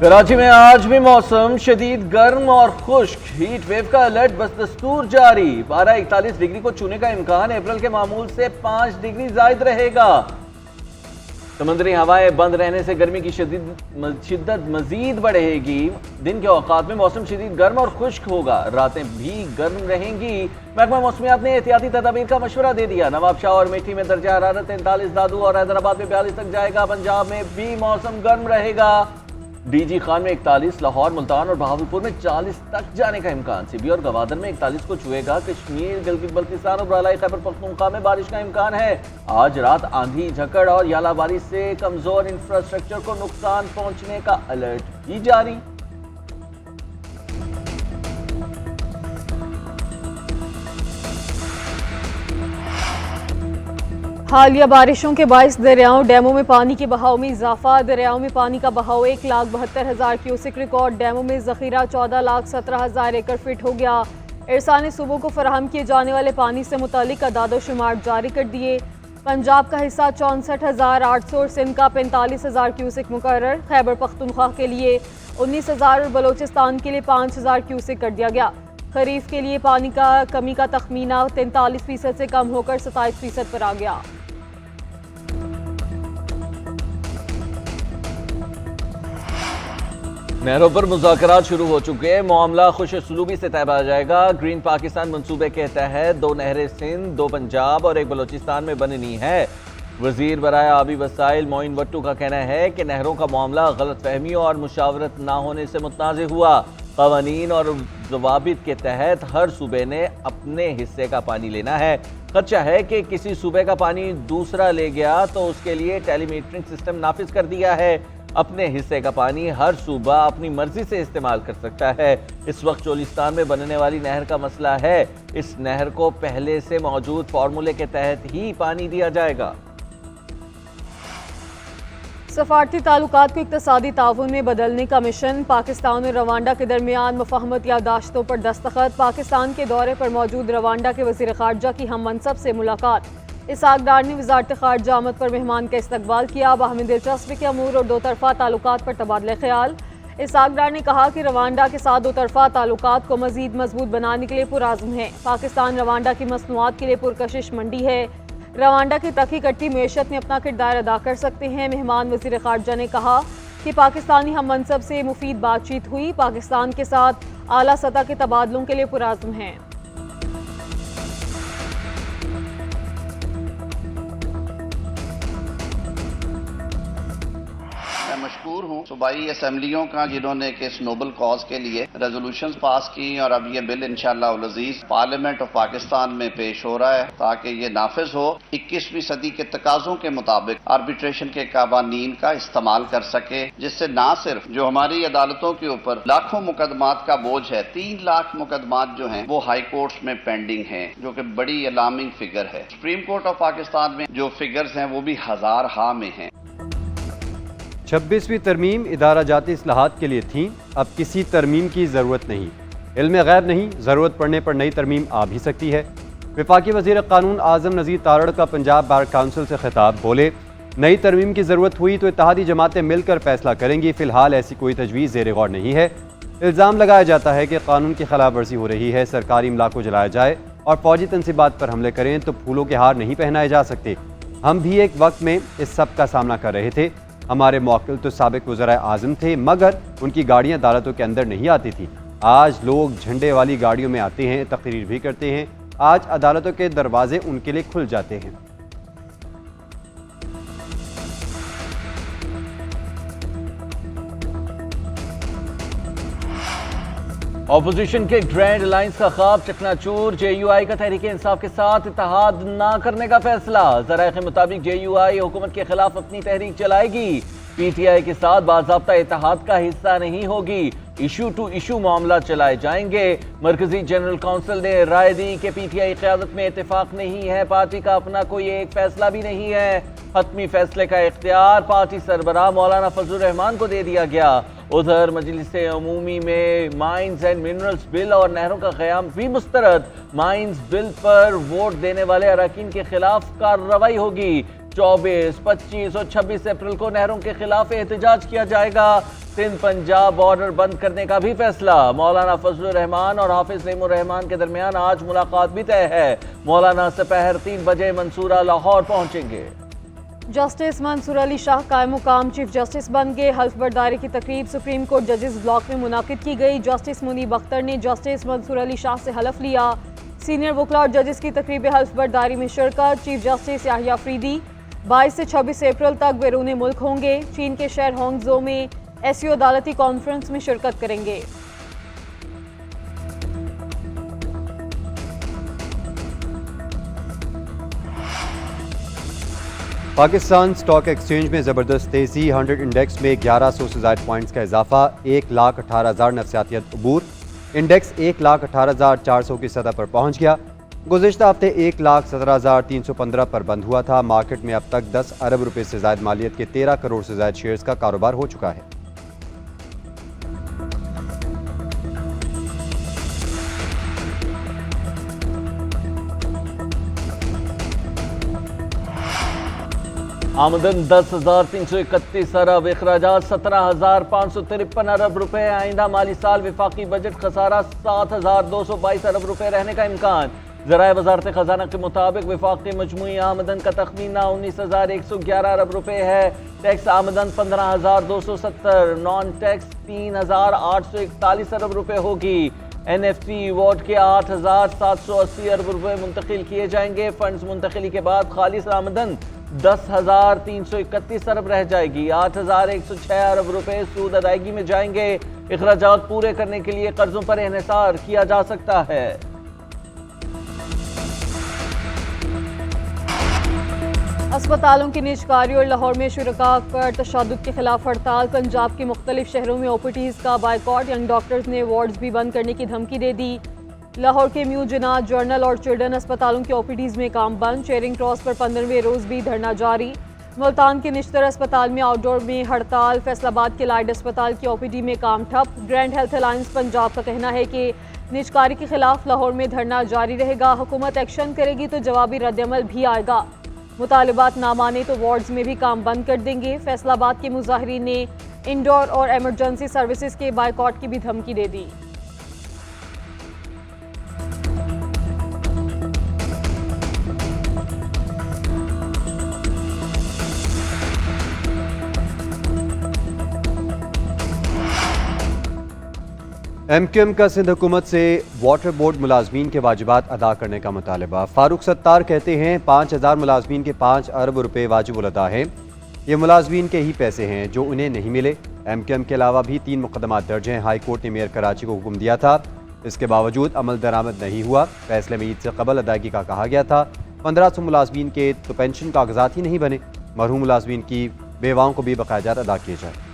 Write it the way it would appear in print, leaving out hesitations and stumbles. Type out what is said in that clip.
कराची में आज भी मौसम शदीद गर्म और खुश्क, हीट वेव का अलर्ट बदस्तूर जारी। पारा 41 डिग्री को छूने का इम्कान अप्रैल के मामूल से 5 डिग्री जायद रहेगा। समुद्री हवाएं बंद रहने से गर्मी की शिद्दत मजीद बढ़ेगी। दिन के औकात में मौसम शदीद गर्म और खुश्क होगा, रातें भी गर्म रहेंगी। महकमा मौसमियात ने एहतियाती तदाबीर का मशवरा दे दिया। नवाबशाह और मेठी में दर्जा हरारत 43, दादू और हैदराबाद में 42 तक जाएगा। पंजाब में भी मौसम गर्म रहेगा। डीजी खान में 41, लाहौर, मुल्तान और बहावलपुर में 40 तक जाने का इम्कान। सिबी और गवादर में 41 को छुएगा। कश्मीर, गिलगित बल्तिस्तान और बरालाई खैबर पख्तूनख्वा में बारिश का इम्कान है। आज रात आंधी, झकड़ और याला बारिश से कमजोर इंफ्रास्ट्रक्चर को नुकसान पहुंचने का अलर्ट भी जारी। हालिया बारिशों के बाइस दरियाओं, डैमों में पानी के बहाव में इजाफा। दरियाओं में पानी का बहाव 1,72,000 क्यूसिक रिकॉर्ड। डैमों में जखीरा 14,17,000 एकड़ फिट हो गया। इरसा ने सूबों को फराहम किए जाने वाले पानी से मुतालिक अदाद-ओ-शुमार जारी कर दिए। पंजाब का हिस्सा 64,800 और सिंध का 45,000 क्यूसिक मुकर्रर। खैबर पख्तूनख्वा के लिए 19,000 और बलोचिस्तान के लिए 5,000 क्यूसिक कर दिया गया। खरीफ के लिए पानी का कमी का तखमीना 43% से कम होकर 27% पर आ गया। नहरों पर मुज़ाकरात शुरू हो चुके हैं। मामला खुश सलूबी से तय किया जाएगा। ग्रीन पाकिस्तान मंसूबे के तहत 2 नहरें सिंध, 2 पंजाब और 1 बलोचिस्तान में बननी है। वजीर बराए आबी वसाइल मोइन वट्टू का कहना है कि नहरों का मामला गलतफहमी और मुशावरत ना होने से मुतनाज़ हुआ। क़वानीन और ज़वाबित के तहत हर सूबे ने अपने हिस्से का पानी लेना है। खदशा है कि किसी सूबे का पानी दूसरा ले गया तो उसके लिए टेलीमीटरिंग सिस्टम नाफिज कर दिया है। अपने हिस्से का पानी हर सूबा अपनी मर्जी से इस्तेमाल कर सकता है। इस वक्त चोलिस्तान में बनने वाली नहर का मसला है। इस नहर को पहले से मौजूद फार्मूले के तहत ही पानी दिया जाएगा। सफारती ताल्लुकात को इक्तसादी ताउन में बदलने का मिशन। पाकिस्तान और रवांडा के दरमियान मुफाहमत यादाश्तों पर दस्तखत। पाकिस्तान के दौरे पर मौजूद रवांडा के वज़ीर ख़ारजा की हम मनसब से मुलाकात। इसहाक डार ने वज़ारत ख़ारजा आमद पर मेहमान का इस्तकबाल किया। बाहमी दिलचस्पी के अमूर और दोतरफा ताल्लुकात पर तबादला ख्याल। इसहाक डार ने कहा कि रवांडा के साथ दोतरफा ताल्लुकात को मज़ीद मजबूत बनाने के लिए पुरआज़्म है। पाकिस्तान रवांडा की मसनूआत के लिए पुरकशिश मंडी है। रवांडा की तरक्की करती मैशत में अपना किरदार अदा कर सकते हैं। मेहमान वज़ीर ख़ारजा ने कहा कि पाकिस्तानी हम मनसब से मुफीद बातचीत हुई। पाकिस्तान के साथ आला सतह के तबादलों के लिए पुरआज़्म हैं। मशकूर हूँ सूबाई असम्बलियों का जिन्होंने इस नोबल कॉज के लिए रेजोल्यूशन पास की और अब ये बिल इंशाअल्लाह उल अजीज पार्लियामेंट ऑफ पाकिस्तान में पेश हो रहा है ताकि ये नाफिज हो। 21वीं सदी के तकाजों के मुताबिक आर्बिट्रेशन के कवानीन का इस्तेमाल कर सके, जिससे न सिर्फ जो हमारी अदालतों के ऊपर लाखों मुकदमात का बोझ है, 3 लाख मुकदमात जो हैं वो हाई कोर्ट्स में पेंडिंग हैं, जो कि बड़ी अलार्मिंग फिगर है। सुप्रीम कोर्ट ऑफ पाकिस्तान में जो फिगर्स हैं वो भी हजार हा में हैं। 26वीं तरमीम इदारा जाती इस्लाहात के लिए थी, अब किसी तरमीम की ज़रूरत नहीं। इल्म गैब नहीं, ज़रूरत पड़ने पर नई तरमीम आ भी सकती है। वफाकी वज़ीर क़ानून आज़म नज़ीर तारड़ का पंजाब बार काउंसिल से खिताब। बोले, नई तरमीम की ज़रूरत हुई तो इत्तेहादी जमातें मिलकर फैसला करेंगी। फ़िलहाल ऐसी कोई तजवीज़ ज़ेर गौर नहीं है। इल्ज़ाम लगाया जाता है कि कानून की खिलाफ वर्जी हो रही है। सरकारी इमला को जलाया जाए और फौजी तनसीबात पर हमले करें तो फूलों के हार नहीं पहनाए जा सकते। हम भी एक वक्त में इस सब का सामना कर रहे थे। हमारे मौकिल तो साबिक वज़राए आज़म थे, मगर उनकी गाड़ियाँ अदालतों के अंदर नहीं आती थी। आज लोग झंडे वाली गाड़ियों में आते हैं, तकरीर भी करते हैं। आज अदालतों के दरवाजे उनके लिए खुल जाते हैं। ऑपोजिशन के ग्रैंड अलायंस का ख्वाब चकनाचूर। JUI का तहरीक इंसाफ के साथ इत्तेहाद ना करने का फैसला। ज़राए के मुताबिक JUI हुकूमत के खिलाफ अपनी तहरीक चलाएगी। PTI के साथ बाज़ाब्ता इत्तेहाद का हिस्सा नहीं होगी। इशू टू इशू मामला चलाए जाएंगे। मरकजी जनरल काउंसिल ने राय दी कि PTI क़यादत में इत्तेफाक नहीं है। पार्टी का अपना कोई एक फैसला भी नहीं है। हतमी फैसले का इख्तियार पार्टी सरबराह मौलाना फजलुर रहमान को दे दिया गया। उधर मजलिस अमूमी में माइंस एंड मिनरल्स बिल और नहरों का क़याम भी मुस्तरद। माइंस बिल पर वोट देने वाले अरकान के खिलाफ कार्रवाई होगी। 24, 25 और 26 अप्रैल को नहरों के खिलाफ एहतजाज किया जाएगा। सिंध पंजाब बॉर्डर बंद करने का भी फैसला। मौलाना फजलुर रहमान और हाफिज नईमुर रहमान के दरमियान आज मुलाकात भी तय है। मौलाना दोपहर 3 बजे मंसूरा लाहौर पहुंचेंगे। जस्टिस मंसूर अली शाह कायम मुकाम चीफ जस्टिस बन गए। हल्फ बर्दारी की तकरीब सुप्रीम कोर्ट जजेस ब्लॉक में मुनाकिद की गई। जस्टिस मुनीब अख्तर ने जस्टिस मंसूर अली शाह से हलफ लिया। सीनियर वकला और जजेस की तकरीब हल्फ बर्दारी में शिरकत। चीफ जस्टिस याहिया अफरीदी 22 से 26 अप्रैल तक बैरून मुल्क होंगे। चीन के शहर हांगझो में एससीओ अदालती कॉन्फ्रेंस में शिरकत करेंगे। पाकिस्तान स्टॉक एक्सचेंज में ज़बरदस्त तेज़ी। 100 इंडेक्स में 1100 से ज़ायद पॉइंट्स का इजाफा। 1,18,000 नफसियातियत अबूर। इंडेक्स 1,18,400 की सतह पर पहुंच गया। गुज़िश्ता हफ्ते 1,17,315 पर बंद हुआ था। मार्केट में अब तक 10 अरब रुपए से ज़ायद मालियत के 13 करोड़ से ज़ायद शेयर्स का कारोबार हो चुका है। आमदन 10,331 अरब, अखराजात 17,553 अरब रुपए। आइंदा माली साल विफाकी बजट खसारा 7,222 अरब रुपए रहने का इम्कान। ज़राए वजारत खजाना के मुताबिक विफाकी मजमूई आमदन का तखमीना 19,111 अरब रुपए है। टैक्स आमदन 15,270, नॉन टैक्स 3,841 अरब रुपए होगी। NFT अवार्ड के 8,780 अरब रुपए मुंतकिल किए जाएंगे। फंड्स मुंतकिली के बाद खालिस आमदन 10,331 अरब रह जाएगी। 8,106 अरब रुपए सूद अदायगी में जाएंगे। अखराजात पूरे करने के लिए कर्जों पर इन्हिसार किया जा सकता है। अस्पतालों की निजकारी और लाहौर में शुरका पर तशद्दुद के खिलाफ हड़ताल। पंजाब के मुख्तलिफ शहरों में OPDs का बाइकॉट। यंग डॉक्टर्स ने वार्ड्स भी बंद करने की धमकी दे दी। लाहौर के म्यू जिनात जर्नल और चिल्ड्रन अस्पतालों के OPDs में काम बंद। चेयरिंग क्रॉस पर 15वें रोज भी धरना जारी। मुल्तान के निश्तर अस्पताल में आउटडोर में हड़ताल। फैसलाबाद के लाइड अस्पताल की OPD में काम ठप। ग्रैंड हेल्थ अलायंस पंजाब का कहना है कि निजकारी के खिलाफ लाहौर में धरना जारी रहेगा। हुकूमत एक्शन करेगी तो जवाबी रद्दअमल भी आएगा। मुतालिबात ना माने तो वार्ड्स में भी काम बंद कर देंगे। फैसलाबाद के मुजाहिरीन ने इंडोर और एमरजेंसी सर्विसेज के बाइकॉट की भी धमकी दे दी। MQM का सिंध हुकूमत से वाटर बोर्ड मुलाजमीन के वाजिबात अदा करने का मुतालबा। फारूक सत्तार कहते हैं 5,000 मुलाजमीन के 5 अरब रुपए वाजिब अदा हैं। ये मुलाजमीन के ही पैसे हैं जो उन्हें नहीं मिले। MQM के अलावा भी 3 मुकदमात दर्ज हैं। हाई कोर्ट ने मेयर कराची को हुक्म दिया था, इसके बावजूद अमल दरामद नहीं हुआ। फैसले में ईद से कबल अदायगी का कहा गया था। 1500 मुलाजमीन के तो पेंशन कागजात ही नहीं बने। मरहूम मुलाजमीन की बेवाओं को भी बकायदा अदा किए जाए।